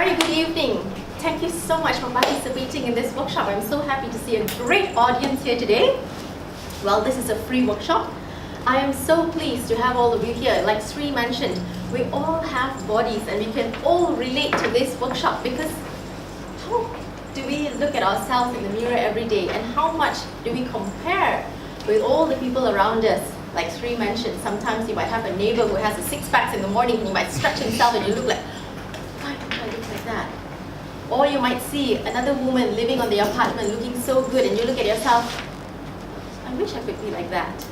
very good evening. Thank you so much for participating in this workshop. I'm so happy to see a great audience here today. Well, this is a free workshop. I am so pleased to have all of you here. Like Sri mentioned, we all have bodies and we can all relate to this workshop because how do we look at ourselves in the mirror every day and how much do we compare with all the people around us? Like Sri mentioned, sometimes you might have a neighbor who has a six-pack in the morning and he might stretch himself and you look like, why don't I look like that? Or you might see another woman living on the apartment looking so good and you look at yourself, I wish I could be like that.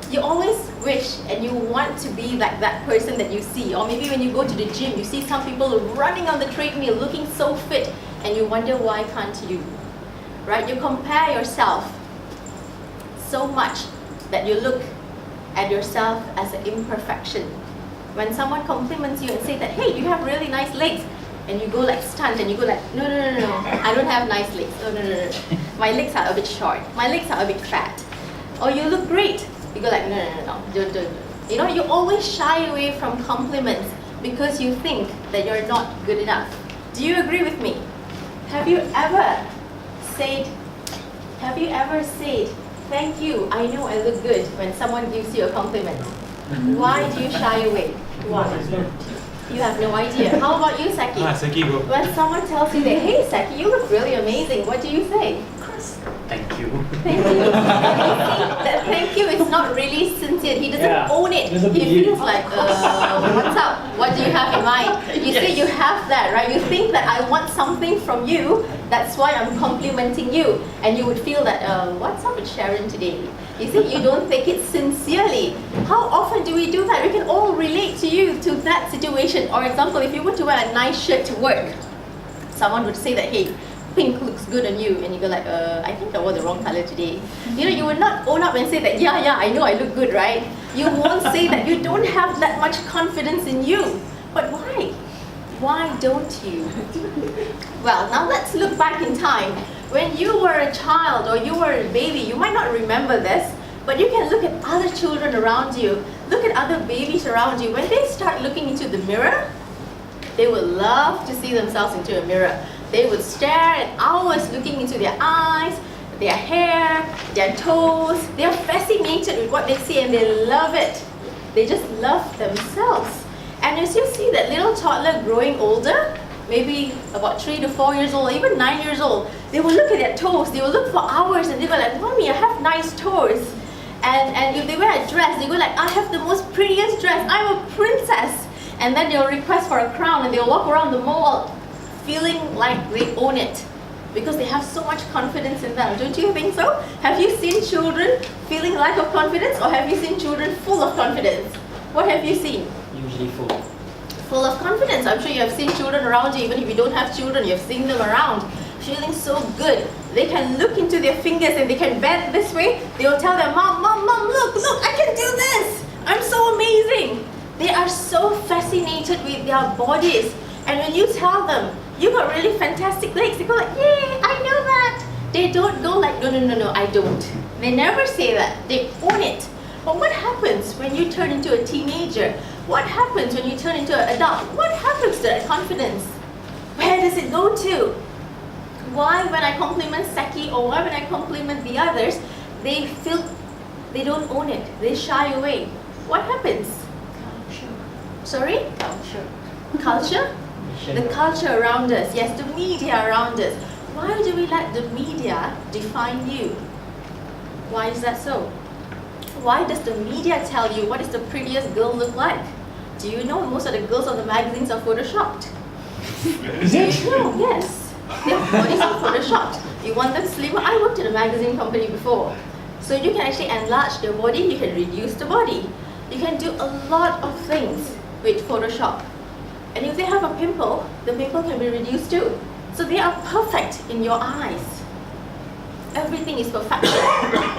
You always wish and you want to be like that person that you see. Or maybe when you go to the gym, you see some people running on the treadmill looking so fit and you wonder why can't you? Right? You compare yourself so much that you look at yourself as an imperfection. When someone compliments you and say that, hey, you have really nice legs, and you go like stunned and you go like, no, I don't have nice legs. No. My legs are a bit short. My legs are a bit fat. Or you look great. You go like, no, don't. You know, you always shy away from compliments because you think that you're not good enough. Do you agree with me? Have you ever said, thank you, I know I look good when someone gives you a compliment? Why do you shy away? Why? You have no idea. How about you, Saki? Saki, go. When someone tells you that, hey, Saki, you look really amazing, what do you say? Thank you. Thank you. That thank you is not really sincere. He doesn't own it. He feels like, what's up? What do you have in mind? You say you have that, right? You think that I want something from you. That's why I'm complimenting you. And you would feel that, what's up with Sharon today? You see, you don't take it sincerely. How often do we do that? We can all relate to that situation. Or example, if you were to wear a nice shirt to work, someone would say that, hey, pink looks good on you, and you go like, I think I wore the wrong color today. You know, you will not own up and say that, yeah, I know I look good, right? You won't say that you don't have that much confidence in you. But why? Why don't you? Well, now let's look back in time. When you were a child or you were a baby, you might not remember this, but you can look at other children around you, look at other babies around you. When they start looking into the mirror, they would love to see themselves into a mirror. They would stare at hours looking into their eyes, their hair, their toes. They are fascinated with what they see and they love it. They just love themselves. And as you see that little toddler growing older, maybe about 3 to 4 years old, even 9 years old, they will look at their toes. They will look for hours and they go like, Mommy, I have nice toes. And if they wear a dress, they go like, I have the most prettiest dress. I'm a princess. And then they'll request for a crown and they'll walk around the mall feeling like they own it because they have so much confidence in them. Don't you think so? Have you seen children feeling lack of confidence or have you seen children full of confidence? What have you seen? Usually full. Full of confidence. I'm sure you have seen children around you, even if you don't have children, you've seen them around, feeling so good. They can look into their fingers and they can bend this way. They will tell their mom, look, I can do this. I'm so amazing. They are so fascinated with their bodies. And when you tell them, you got really fantastic legs, they go like, yay, I know that. They don't go like, no, I don't. They never say that. They own it. But what happens when you turn into a teenager? What happens when you turn into an adult? What happens to that confidence? Where does it go to? Why when I compliment Saki or why when I compliment the others, they feel they don't own it. They shy away. What happens? Culture. Sorry? Culture. Culture? The culture around us, yes, the media around us. Why do we let the media define you? Why is that so? Why does the media tell you what is the prettiest girl look like? Do you know most of the girls on the magazines are photoshopped? Is it? No, yes. Their bodies are photoshopped. You want them slimmer? I worked in a magazine company before. So you can actually enlarge their body, you can reduce the body. You can do a lot of things with Photoshop. And if they have a pimple, the pimple can be reduced too. So they are perfect in your eyes. Everything is perfection.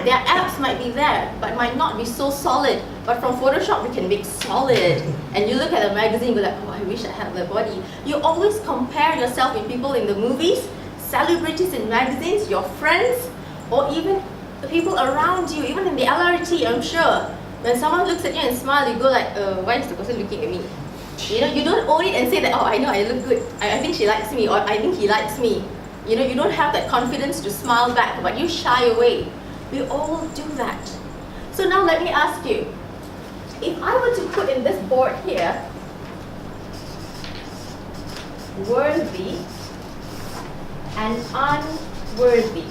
Their abs might be there, but might not be so solid. But from Photoshop, we can make solid. And you look at a magazine, you're like, oh, I wish I had that body. You always compare yourself with people in the movies, celebrities in magazines, your friends, or even the people around you, even in the LRT, I'm sure. When someone looks at you and smiles, you go like, why is the person looking at me? You know, you don't own it and say that, oh, I know I look good. I think she likes me, or I think he likes me. You know, you don't have that confidence to smile back, but you shy away. We all do that. So now let me ask you, if I were to put in this board here, worthy and unworthy,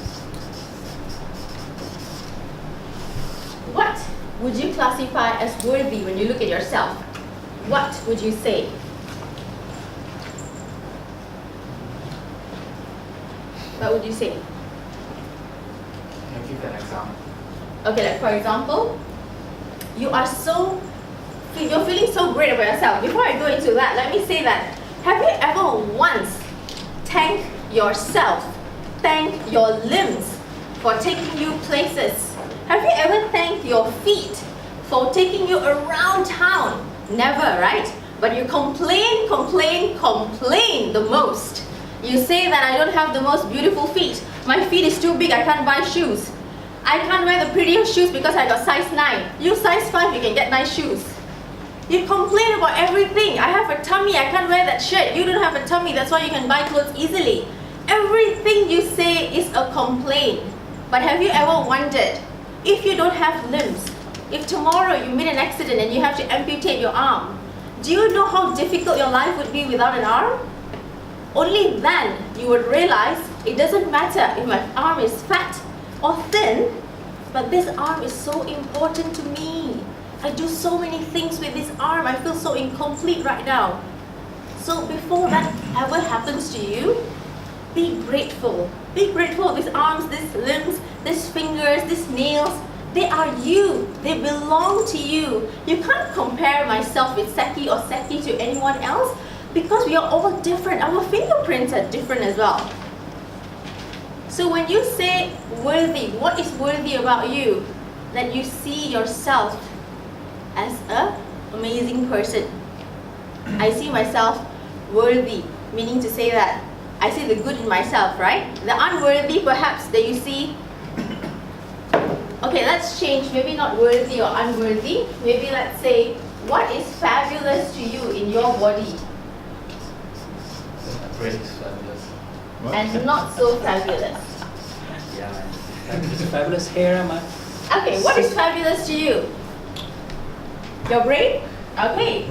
what would you classify as worthy when you look at yourself? What would you say? What would you say? Can you give an example? Okay, like for example, you're feeling so great about yourself. Before I go into that, let me say that, have you ever once thanked yourself, thanked your limbs for taking you places? Have you ever thanked your feet for taking you around town? Never, right? But you complain the most. You say that I don't have the most beautiful feet. My feet is too big, I can't buy shoes. I can't wear the prettiest shoes because I got size 9. You size 5, you can get nice shoes. You complain about everything. I have a tummy, I can't wear that shirt. You don't have a tummy, that's why you can buy clothes easily. Everything you say is a complaint. But have you ever wondered, if you don't have limbs, if tomorrow you meet an accident and you have to amputate your arm, do you know how difficult your life would be without an arm? Only then you would realize it doesn't matter if my arm is fat or thin, but this arm is so important to me. I do so many things with this arm. I feel so incomplete right now. So before that ever happens to you, be grateful. Be grateful. These arms, these limbs, these fingers, these nails, they are you. They belong to you. You can't compare myself with Seki or Seki to anyone else because we are all different. Our fingerprints are different as well. So when you say worthy, what is worthy about you? That you see yourself as an amazing person. I see myself worthy, meaning to say that I see the good in myself, right? The unworthy, perhaps, that you see. Okay, let's change. Maybe not worthy or unworthy. Maybe let's say, what is fabulous to you in your body? Brain is fabulous. What? And not so fabulous. Yeah, Fabulous hair, man. Okay, what is fabulous to you? Your brain? Okay.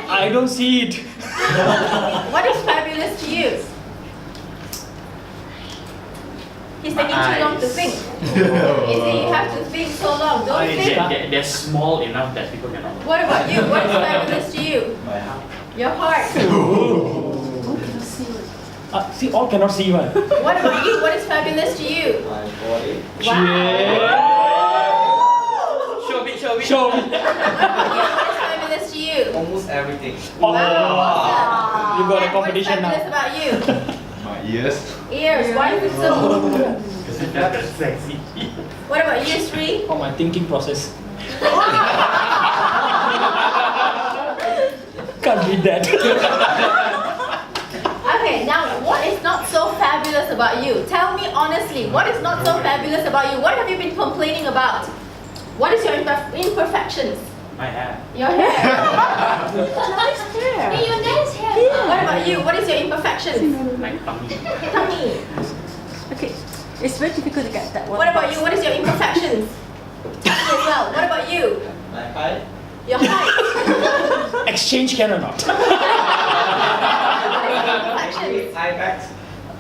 I don't see it. What is fabulous to you? He's taking too long to think. You see, you have to think so long. Don't think. they're small enough that people cannot. What about you? What is fabulous to you? My heart. Your heart. See, all cannot see one. What about you? What is fabulous to you? My body. Show me. What is fabulous to you? Almost everything. Wow. You got a And competition what is now. fabulous about you? My ears. Ears. Why is it so? That's sexy. What about you, Sri? For my thinking process. Can't beat that. Okay, now what is not so fabulous about you? Tell me honestly, what is not so fabulous about you? What have you been complaining about? What is your imperfections? My hair. Your hair. Nice hair. Hey, your nice hair. What about you? What is your imperfections? My tummy. Tummy. Okay, it's very difficult to get that one. What about you? What is your imperfections? Tummy as well. What about you? My height. Your height. Exchange can or not? Imperfections. Eye bags.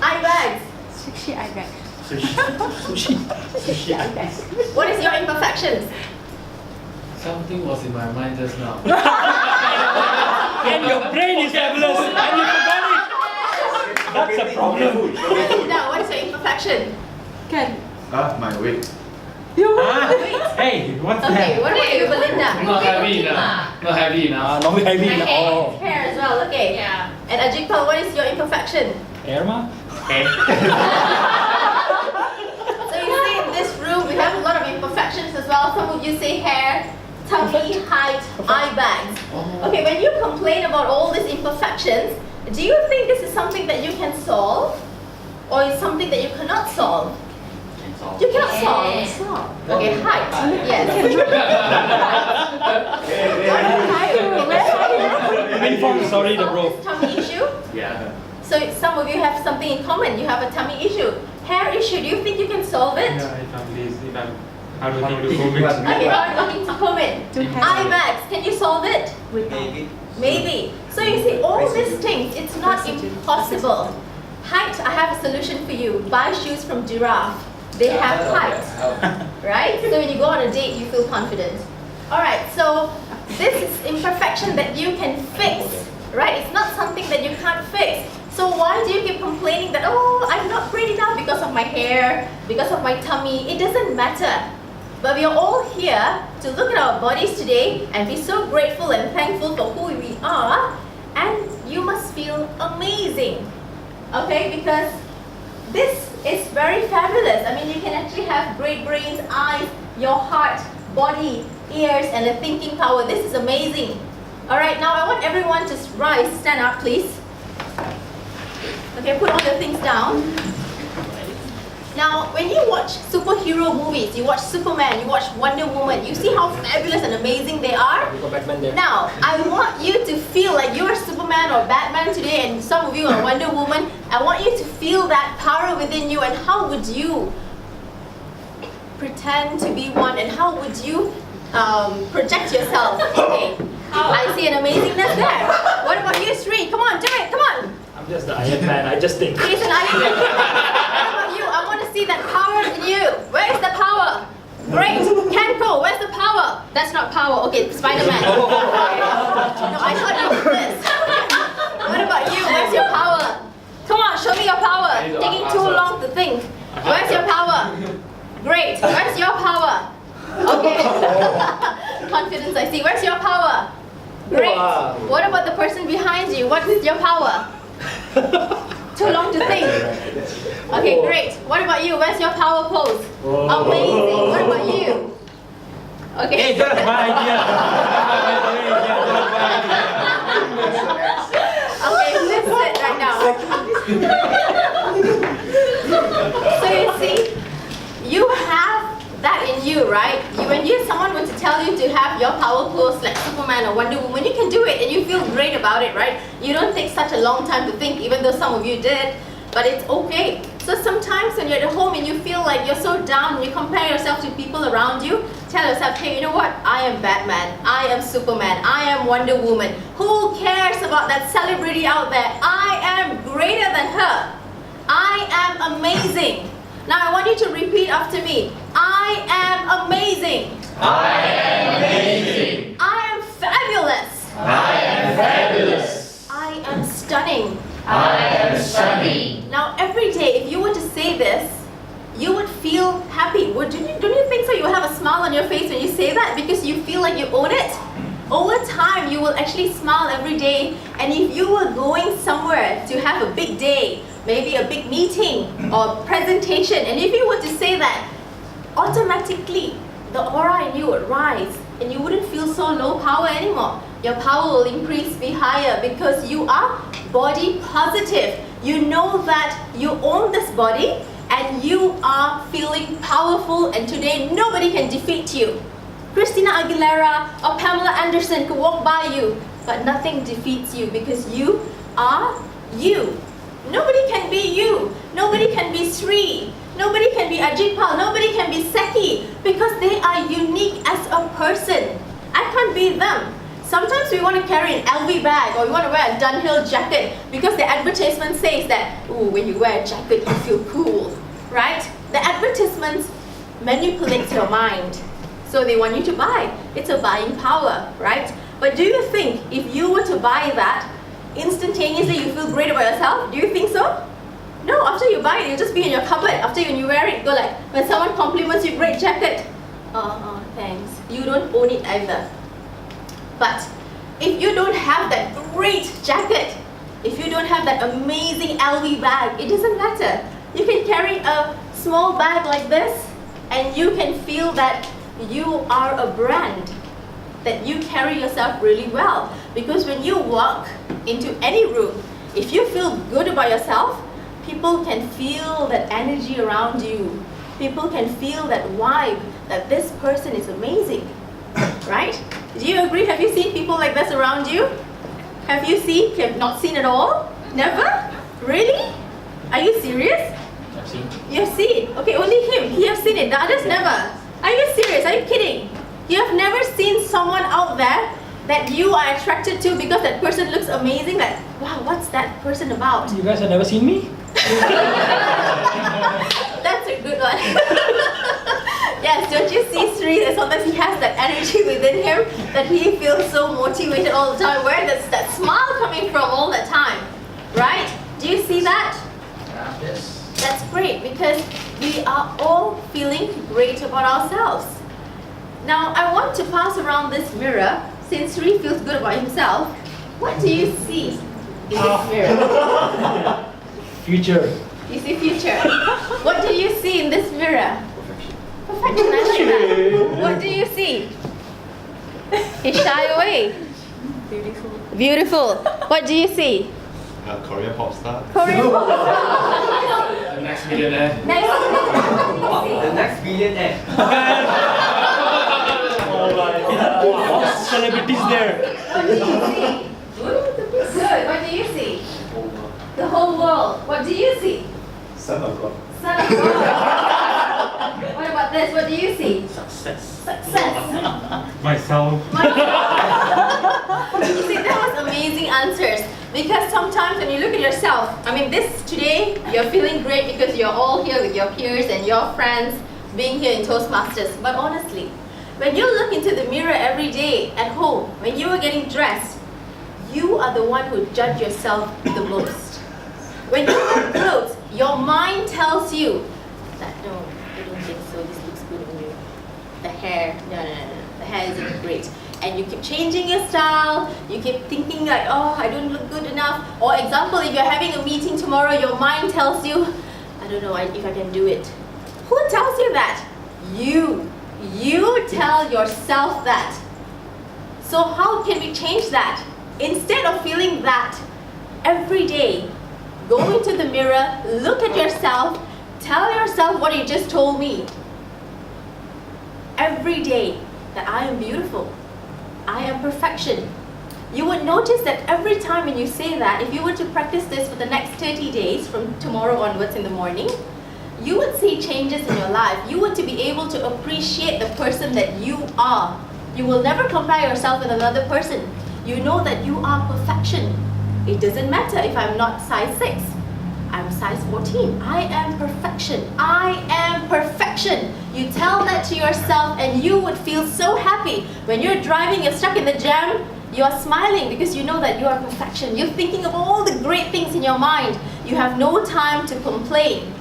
Eye bags. Sushi eye bag. Sushi. Sushi eye bag. What is your imperfections? Something was in my mind just now. And your brain is fabulous and you forgot it. That's a problem. Now, what is your imperfection? Can. My weight. Hey, what's Okay, what about you, Belinda? Not heavy enough. Not heavy enough. Not heavy enough. Okay, Oh. hair as well, okay. Yeah. And Ajikpal, what is your imperfection? Irma? Hey. So you see in this room, we have a lot of imperfections as well. Some of you say hair, tummy, height, eye bags. Okay, when you complain about all these imperfections, do you think this is something that you can solve? Or is something that you cannot solve? solve. You cannot solve. Okay, height. Yes. Inform, sorry, the bro. Tummy issue. Yeah. So some of you have something in common. You have a tummy issue. Hair issue. Do you think you can solve it? Yeah, if I'm lazy, if I'm hardworking to comb it. Okay, hard looking to comb it. To have Eye bags. Can you solve it? Maybe. Maybe. So you see, all these things, it's not impossible. Height, I have a solution for you. Buy shoes from Giraffe. They have height, right? So when you go on a date, you feel confident. All right, so this is imperfection that you can fix, right? It's not something that you can't fix. So why do you keep complaining that, oh, I'm not pretty enough because of my hair, because of my tummy? It doesn't matter. But we are all here to look at our bodies today and be so grateful and thankful for who we are. And you must feel amazing, okay? Because this is very fabulous. I mean, you can actually have great brains, eyes, your heart, body, ears, and a thinking power. This is amazing. All right, now I want everyone to rise, stand up, please. Okay, put all your things down. Now, when you watch superhero movies, you watch Superman, you watch Wonder Woman, you see how fabulous and amazing they are? Now, I want you to feel like you're Superman or Batman today, and some of you are Wonder Woman. I want you to feel that power within you, and how would you pretend to be one, and how would you project yourself today? I see an amazingness there. What about you, Sri? Come on, do it, come on. I'm just the Iron Man, I just think. He's an Iron Man. What about you? I want to see that power in you. Where is the power? Great. Kenko, where's the power? That's not power. Okay, Spider-Man. No, I thought it was this. What about you? Where's your power? Come on, show me your power. Taking too long to think. Where's your power? Great. Where's your power? Okay. Confidence, I see. Where's your power? Great. Wow. What about the person behind you? What is your power? Too long to think. Okay, great. What about you? Where's your power pose? Amazing. What about you? Okay. Hey, that's my idea. Okay, let's sit right now. So you see, you have that in you, right? When someone were to tell you to have your power pose like Superman or Wonder Woman, you can do it and you feel great about it, right? You don't take such a long time to think, even though some of you did, but it's okay. So sometimes when you're at home and you feel like you're so down and you compare yourself to people around you, tell yourself, hey, you know what? I am Batman, I am Superman, I am Wonder Woman. Who cares about that celebrity out there? I am greater than her. I am amazing. Now I want you to repeat after me. I am amazing. I am amazing. I am fabulous. I am fabulous. I am stunning. I am stunning. Now every day, if you were to say this, you would feel happy. Don't you think so? You will have a smile on your face when you say that because you feel like you own it. Over time, you will actually smile every day. And if you were going somewhere to have a big day, maybe a big meeting or presentation, and if you were to say that, automatically the aura in you would rise and you wouldn't feel so low power anymore. Your power will increase, be higher because you are body positive. You know that you own this body and you are feeling powerful, and today nobody can defeat you. Christina Aguilera or Pamela Anderson could walk by you, but nothing defeats you because you are you. Nobody can be you. Nobody can be Sri. Nobody can be Ajit Pal. Nobody can be Seki because they are unique as a person. I can't be them. Sometimes we want to carry an LV bag or we want to wear a Dunhill jacket because the advertisement says that, ooh, when you wear a jacket, you feel cool, right? The advertisements manipulate your mind. So they want you to buy. It's a buying power, right? But do you think if you were to buy that, instantaneously you feel great about yourself? Do you think so? No, after you buy it, it'll just be in your cupboard. After when you wear it, go like, when someone compliments you, great jacket. Thanks. You don't own it either. But if you don't have that great jacket, if you don't have that amazing LV bag, it doesn't matter. You can carry a small bag like this and you can feel that you are a brand, that you carry yourself really well. Because when you walk into any room, if you feel good about yourself, people can feel that energy around you. people can feel that vibe that this person is amazing, right? Do you agree? Have you seen people like this around you? Have you seen? Have not seen at all? Never? Really? Are you serious? I've seen. You have seen? Okay, only him. He have seen it. The others never. Are you serious? Are you kidding? You have never seen someone out there that you are attracted to because that person looks amazing. Like, wow, what's that person about? You guys have never seen me? That's a good one. Yes, don't you see Sri? That sometimes he has that energy within him that he feels so motivated all the time. Where does that smile coming from all the time? Right? Do you see that? Yes. That's great because we are all feeling great about ourselves. Now, I want to pass around this mirror. Since Sri feels good about himself, what do you see in this mirror? Future. You see future. What do you see in this mirror? Perfection. I like that. What do you see? You shy away. Beautiful. Beautiful. What do you see? A Korean pop star. Korean. The next millionaire. Next. The next billionaire. All celebrities there. What do you see? Good. What do you see? The whole world. What do you see? Son of God. Son of God. What about this? What do you see? Success. Success. Myself. You see, that was amazing answers. Because sometimes when you look at yourself, I mean, today you're feeling great because you're all here with your peers and your friends being here in Toastmasters. But honestly, when you look into the mirror every day at home, when you are getting dressed, you are the one who judge yourself the most. When you put clothes, your mind tells you that no, I don't think so. This looks good on you. The hair, no. The hair isn't great. And you keep changing your style, you keep thinking like, oh, I don't look good enough. Or example, if you're having a meeting tomorrow, your mind tells you, I don't know if I can do it. Who tells you that? You. You tell yourself that. So how can we change that? Instead of feeling that every day, go into the mirror, look at yourself, tell yourself what you just told me. Every day that I am beautiful. I am perfection. You would notice that every time when you say that, if you were to practice this for the next 30 days from tomorrow onwards in the morning, you would see changes in your life. You would to be able to appreciate the person that you are. You will never compare yourself with another person. You know that you are perfection. It doesn't matter if I'm not size 6. I'm size 14. I am perfection. I am perfection. You tell that to yourself and you would feel so happy. When you're driving, you're stuck in the jam, you are smiling because you know that you are perfection. You're thinking of all the great things in your mind. You have no time to complain.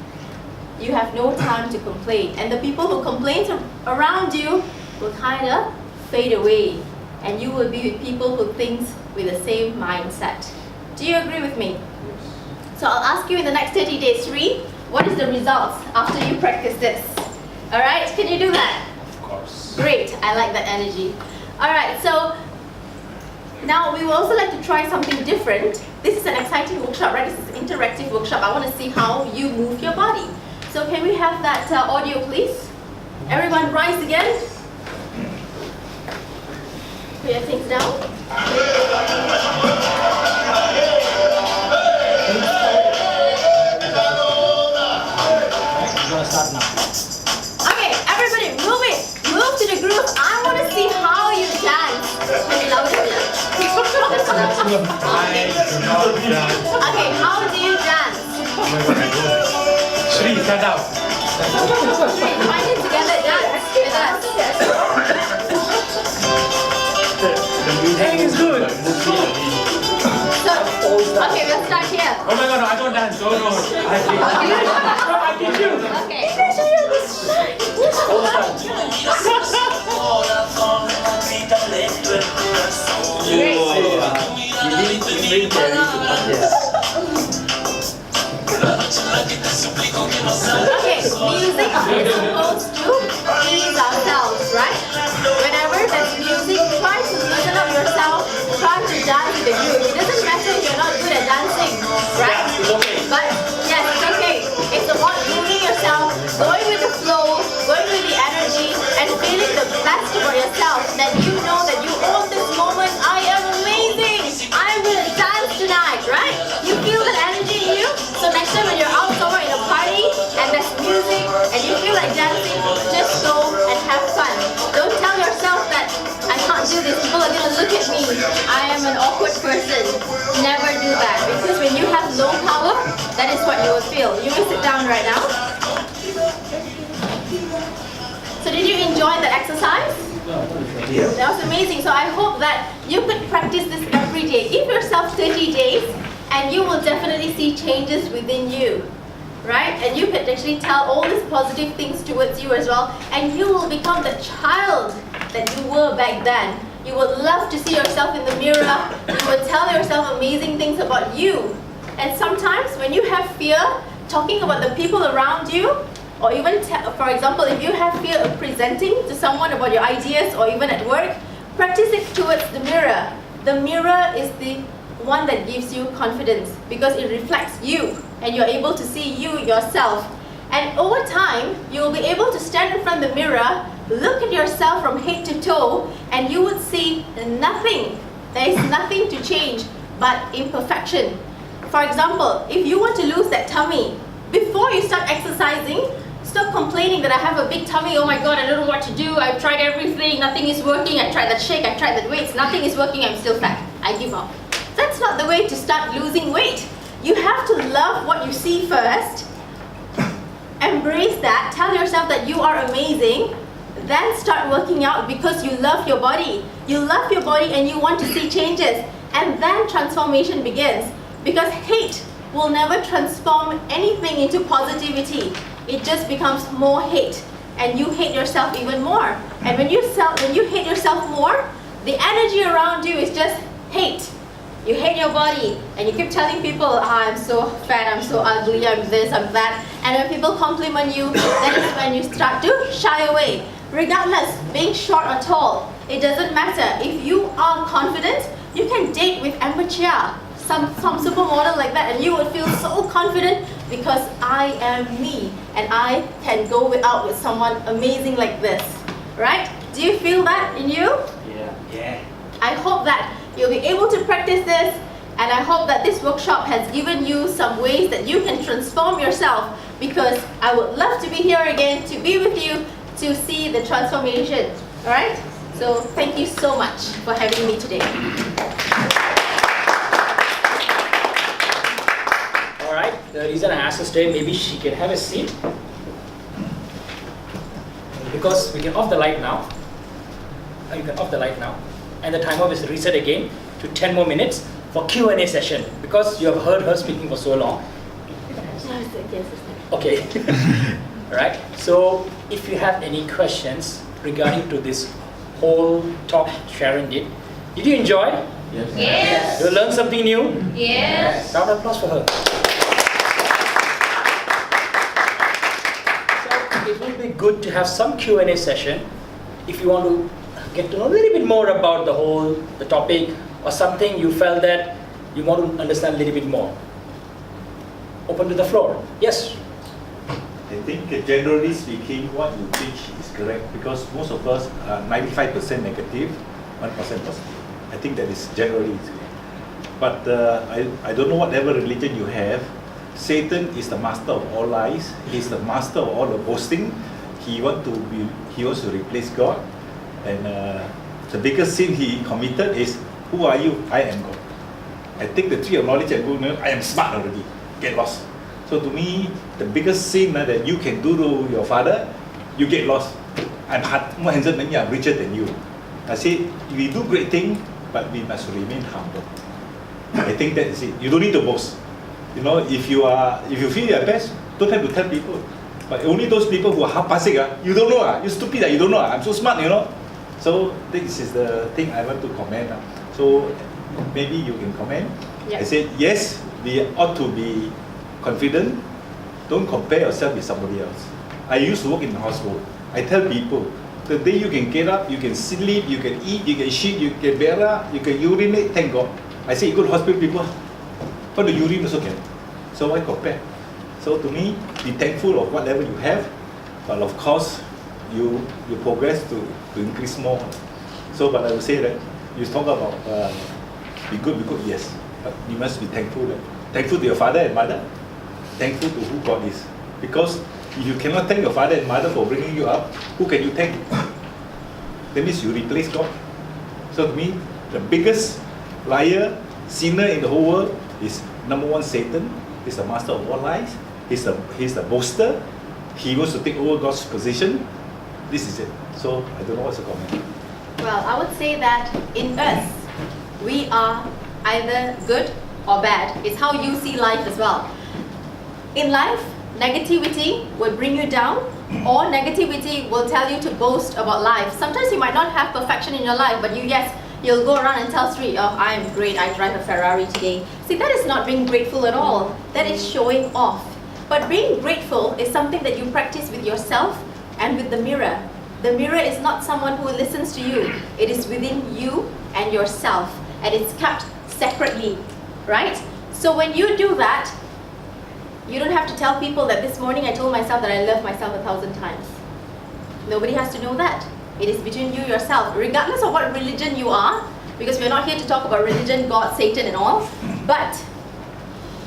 You have no time to complain. And the people who complain around you will kind of fade away. And you will be with people who think with the same mindset. Do you agree with me? So I'll ask you in the next 30 days, Sri, what is the results after you practice this? Alright, can you do that? Of course. Great, I like that energy. Alright, so now we would also like to try something different. This is an exciting workshop, right? This is an interactive workshop. I want to see how you move your body. So can we have that audio, please? Everyone rise again. Put your things down. We're gonna start now. Okay, everybody move it. Move to the groove. I want to see how you dance. Okay, how do you dance? Sri, stand up. Find it together, dance with us. The music is good. So, okay, we'll start here. Oh my god, no, I don't dance. Oh no. I teach you. Okay. Okay, music is supposed to ease ourselves, right? Whenever there's music, try to loosen up yourself, try to dance with the groove. It doesn't matter if you're not good at dancing, right? But yes, it's okay. It's about moving yourself, going with the flow, and you feel like dancing, just go and have fun. Don't tell yourself that I can't do this, people are going to look at me, I am an awkward person. Never do that, because when you have low power, that is what you will feel. You will sit down right now. So did you enjoy that exercise? Yes. That was amazing. So I hope that you could practice this every day. Give yourself 30 days and you will definitely see changes within you. Right? And you could actually tell all these positive things towards you as well. And you will become the child that you were back then. You would love to see yourself in the mirror. You would tell yourself amazing things about you. And sometimes when you have fear, talking about the people around you, or even, for example, if you have fear of presenting to someone about your ideas or even at work, practice it towards the mirror. The mirror is the one that gives you confidence because it reflects you and you're able to see you yourself. And over time, you will be able to stand in front of the mirror, look at yourself from head to toe, and you would see nothing. There is nothing to change but imperfection. For example, if you want to lose that tummy, before you start exercising, stop complaining that I have a big tummy, oh my god, I don't know what to do, I've tried everything, nothing is working, I tried that shake, I tried that weights, nothing is working, I'm still fat, I give up. That's not the way to start losing weight. You have to love what you see first, embrace that, tell yourself that you are amazing, then start working out because you love your body. You love your body and you want to see changes, and then transformation begins. Because hate will never transform anything into positivity. It just becomes more hate, and you hate yourself even more. And when you hate yourself more, the energy around you is just hate. You hate your body, and you keep telling people, I'm so fat, I'm so ugly, I'm this, I'm that. And when people compliment you, that is when you start to shy away. Regardless, being short or tall, it doesn't matter. If you are confident, you can date with Amber Chia, some supermodel like that, and you will feel so confident because I am me and I can go out with someone amazing like this, right? Do you feel that in you? Yeah. I hope that you'll be able to practice this, and I hope that this workshop has given you some ways that you can transform yourself, because I would love to be here again to be with you to see the transformation. Alright? So thank you so much for having me today. Alright, the reason I asked her to stay, maybe she can have a seat. Because we can off the light now. You can off the light now. And the timer will reset again to 10 more minutes for Q&A session. Because you have heard her speaking for so long. Okay. Alright, so if you have any questions regarding to this whole talk Sharon did you enjoy? Yes. Yes. Did you learn something new? Yes. Round of applause for her. So it will be good to have some Q&A session if you want to get to know a little bit more about the topic, or something you felt that you want to understand a little bit more. Open to the floor. Yes. I think generally speaking, what you teach is correct, because most of us are 95% negative, 1% positive. I think that is generally easy. But I don't know whatever religion you have, Satan is the master of all lies. He's the master of all the boasting. He wants to replace God. And the biggest sin he committed is, who are you? I am God. I take the tree of knowledge and good, I am smart already. Get lost. So to me, the biggest sin that you can do to your father, you get lost. I'm more handsome than you, I'm richer than you. I say, we do great things, but we must remain humble. I think that is it. You don't need to boast. You know, if you feel your best, don't have to tell people. But only those people who are haphazard, you don't know, you stupid, you don't know, I'm so smart, you know. So this is the thing I want to comment. So maybe you can comment. Yeah. I said, yes, we ought to be confident. Don't compare yourself with somebody else. I used to work in the hospital. I tell people, the day you can get up, you can sleep, you can eat, you can shit, you can bear, you can urinate, thank God. I say, you go to hospital, people, but the urine also can. So why compare? So to me, be thankful of whatever you have, but of course, you progress to increase more. So, but I would say that you talk about be good, yes, but you must be thankful. Thankful to your father and mother, thankful to who God is. Because If you cannot thank your father and mother for bringing you up, who can you thank? That means you replace God. So to me, the biggest liar, sinner in the whole world is number one, Satan. He's the master of all lies. He's the boaster. He wants to take over God's position. This is it. So I don't know what's the comment. Well, I would say that in us, we are either good or bad. It's how you see life as well. In life, negativity will bring you down, or negativity will tell you to boast about life. Sometimes you might not have perfection in your life, but you'll go around and tell Sri, oh, I am great, I drive a Ferrari today. See, that is not being grateful at all. That is showing off. But being grateful is something that you practice with yourself and with the mirror. The mirror is not someone who listens to you. It is within you and yourself, and it's kept separately, right? So when you do that, you don't have to tell people that this morning I told myself that I love myself 1,000 times. Nobody has to know that. It is between you yourself, regardless of what religion you are, because we're not here to talk about religion, God, Satan and all, but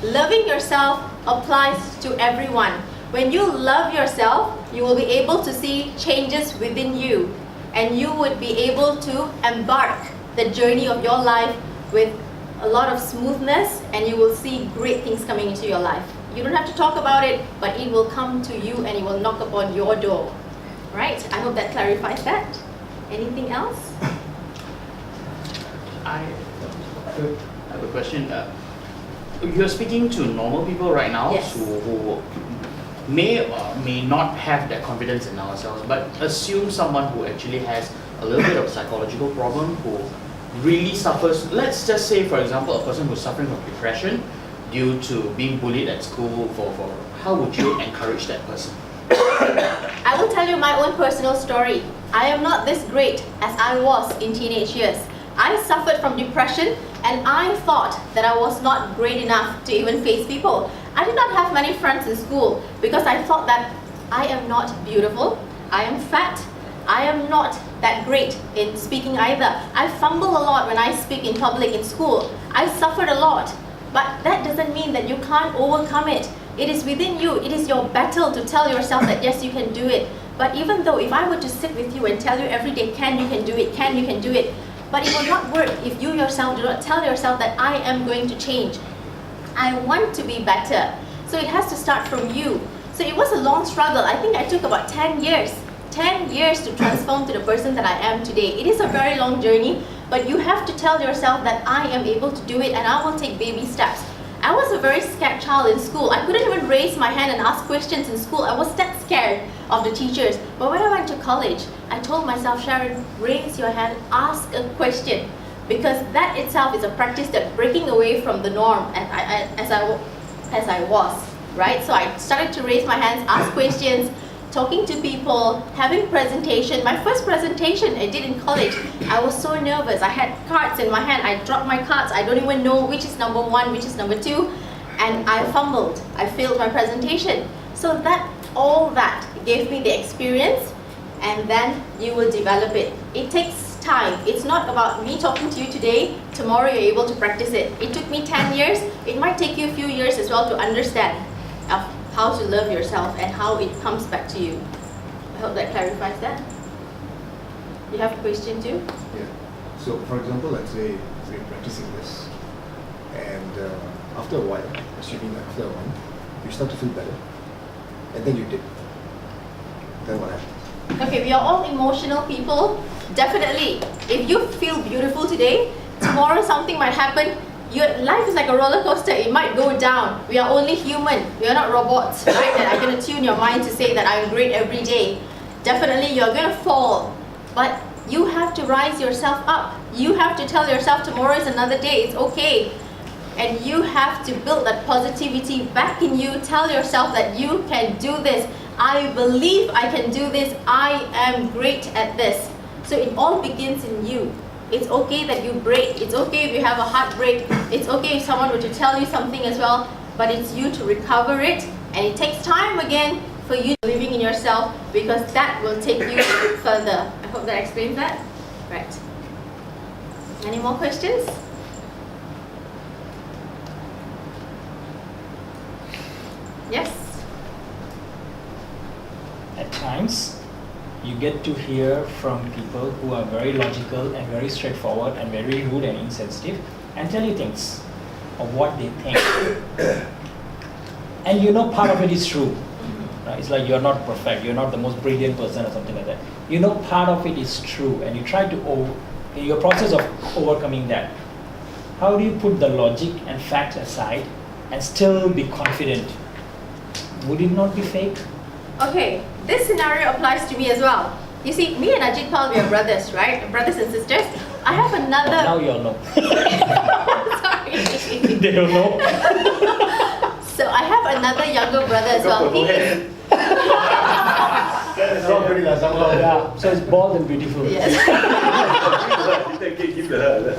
loving yourself applies to everyone. When you love yourself, you will be able to see changes within you, and you would be able to embark the journey of your life with a lot of smoothness, and you will see great things coming into your life. You don't have to talk about it, but it will come to you and it will knock upon your door. Right? I hope that clarifies that. Anything else? I have a question. You're speaking to normal people right now, Yes. who may or may not have that confidence in ourselves, but assume someone who actually has a little bit of psychological problem, who really suffers. Let's just say, for example, a person who's suffering from depression due to being bullied at school. How would you encourage that person? I will tell you my own personal story. I am not this great as I was in teenage years. I suffered from depression, and I thought that I was not great enough to even face people. I did not have many friends in school because I thought that I am not beautiful, I am fat, I am not that great in speaking either. I fumble a lot when I speak in public in school. I suffered a lot, but that doesn't mean that you can't overcome it. It is within you. It is your battle to tell yourself that yes, you can do it. But even though if I were to sit with you and tell you every day, can, you can do it, can, you can do it, but it will not work if you yourself do not tell yourself that I am going to change. I want to be better. So it has to start from you. So it was a long struggle. I think I took about 10 years. 10 years to transform to the person that I am today. It is a very long journey, but you have to tell yourself that I am able to do it and I will take baby steps. I was a very scared child in school. I couldn't even raise my hand and ask questions in school. I was that scared of the teachers. But when I went to college, I told myself, Sharon, raise your hand, ask a question. Because that itself is a practice that breaking away from the norm as I was, right? So I started to raise my hands, ask questions, talking to people, having presentation. My first presentation I did in college, I was so nervous. I had cards in my hand. I dropped my cards. I don't even know which is number one, which is number two. And I fumbled. I failed my presentation. So all that gave me the experience, and then you will develop it. It takes time. It's not about me talking to you today, tomorrow you're able to practice it. It took me 10 years. It might take you a few years as well to understand how to love yourself and how it comes back to you. I hope that clarifies that. You have a question too? Yeah. So for example, let's say we're practicing this, and after a while, assuming that after a while, you start to feel better, and then you dip. Then what happens? Okay, we are all emotional people. Definitely. If you feel beautiful today, tomorrow something might happen. Your life is like a roller coaster. It might go down. We are only human. We are not robots, right? That are going to tune your mind to say that I'm great every day. Definitely, you're going to fall. But you have to rise yourself up. You have to tell yourself tomorrow is another day. It's okay. And you have to build that positivity back in you. Tell yourself that you can do this. I believe I can do this. I am great at this. So it all begins in you. It's okay that you break. It's okay if you have a heartbreak. It's okay if someone were to tell you something as well. But it's you to recover it. And it takes time again for you believing in yourself, because that will take you further. I hope that explains that. Right. Any more questions? Yes? times you get to hear from people who are very logical and very straightforward and very rude and insensitive and tell you things of what they think. And you know part of it is true. Right? It's like you're not perfect, you're not the most brilliant person or something like that. You know part of it is true and you try to, in your process of overcoming that, how do you put the logic and facts aside and still be confident? Would it not be fake? Okay, this scenario applies to me as well. You see, me and Ajit Pal, we are brothers, right? Brothers and sisters. I have another. Now you all know. Sorry. They don't know. So I have another younger brother as well. He is, It's not pretty like somehow. Yeah, so it's bald and beautiful. yes. Give to her.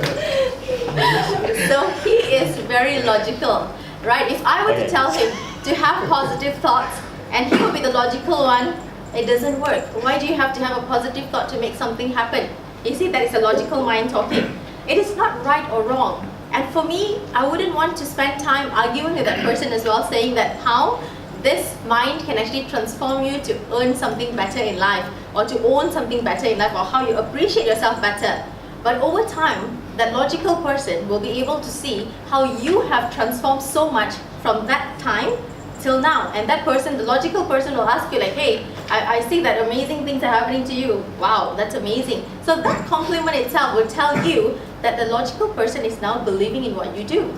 So he is very logical, right? If I were to Okay. tell him to have positive thoughts and he will be the logical one, it doesn't work. Why do you have to have a positive thought to make something happen? You see, that is a logical mind talking. It is not right or wrong. And for me, I wouldn't want to spend time arguing with that person as well, saying that how this mind can actually transform you to earn something better in life or to own something better in life or how you appreciate yourself better. But over time, that logical person will be able to see how you have transformed so much from that time till now. And that person, the logical person, will ask you like, hey, I see that amazing things are happening to you. Wow, that's amazing. So that compliment itself will tell you that the logical person is now believing in what you do.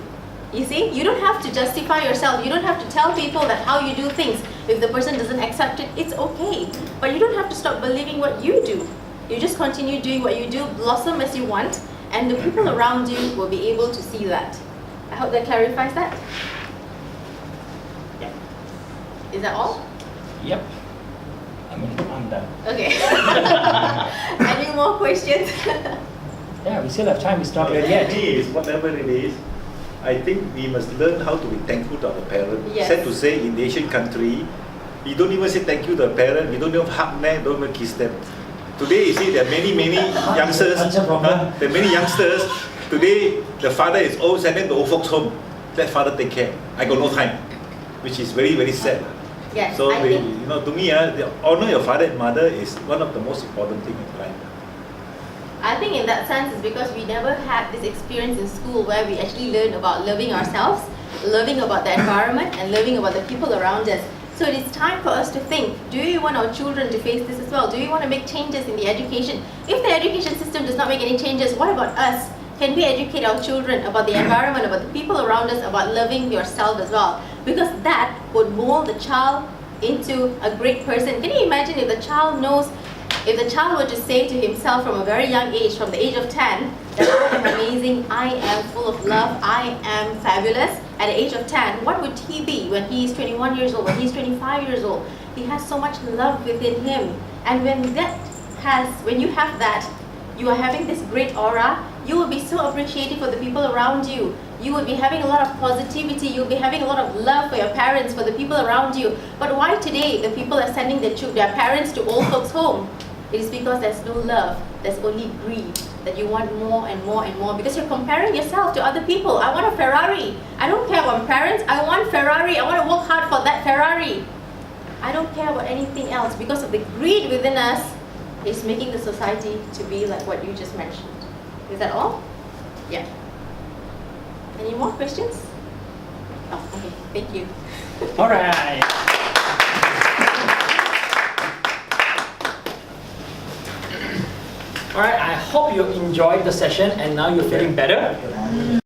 You see, you don't have to justify yourself. You don't have to tell people that how you do things. If the person doesn't accept it, it's okay. But you don't have to stop believing what you do. You just continue doing what you do, blossom as you want, and the people around you will be able to see that. I hope that clarifies that. Yeah. Is that all? Yep. I'm done. Okay. Any more questions? Yeah, we still have time. It's not ready For yet. me, is whatever it is, I think we must learn how to be thankful to our parents. Yes. Sad to say, in the Asian country, we don't even say thank you to the parents. We don't even hug them, don't even kiss them. Today, you see, there are many youngsters. There are many youngsters. Today, the father is old, send them to old folks' home. Let father take care. I got no time, which is very, very sad. Yes, So, I think. to me, the honor your father and mother is one of the most important things in life. I think in that sense it's because we never had this experience in school where we actually learn about loving ourselves, loving about the environment and loving about the people around us. So it is time for us to think, do we want our children to face this as well? Do we want to make changes in the education? If the education system does not make any changes, what about us? Can we educate our children about the environment, about the people around us, about loving yourself as well? Because that would mold the child into a great person. Can you imagine if the child knows, if the child were to say to himself from a very young age, from the age of 10, that I am amazing, I am full of love, I am fabulous. At the age of 10, what would he be when he is 21 years old, when he is 25 years old? He has so much love within him. And when you have that, you are having this great aura, you will be so appreciative for the people around you. You will be having a lot of positivity, you'll be having a lot of love for your parents, for the people around you. But why today the people are sending their parents to old folks' home? It is because there's no love, there's only greed, that you want more and more and more because you're comparing yourself to other people. I want a Ferrari. I don't care about my parents, I want Ferrari. I want to work hard for that Ferrari. I don't care about anything else because of the greed within us is making the society to be like what you just mentioned. Is that all? Yeah. Any more questions? Oh, okay, thank you. All right. All right, I hope you enjoyed the session and now you're feeling better.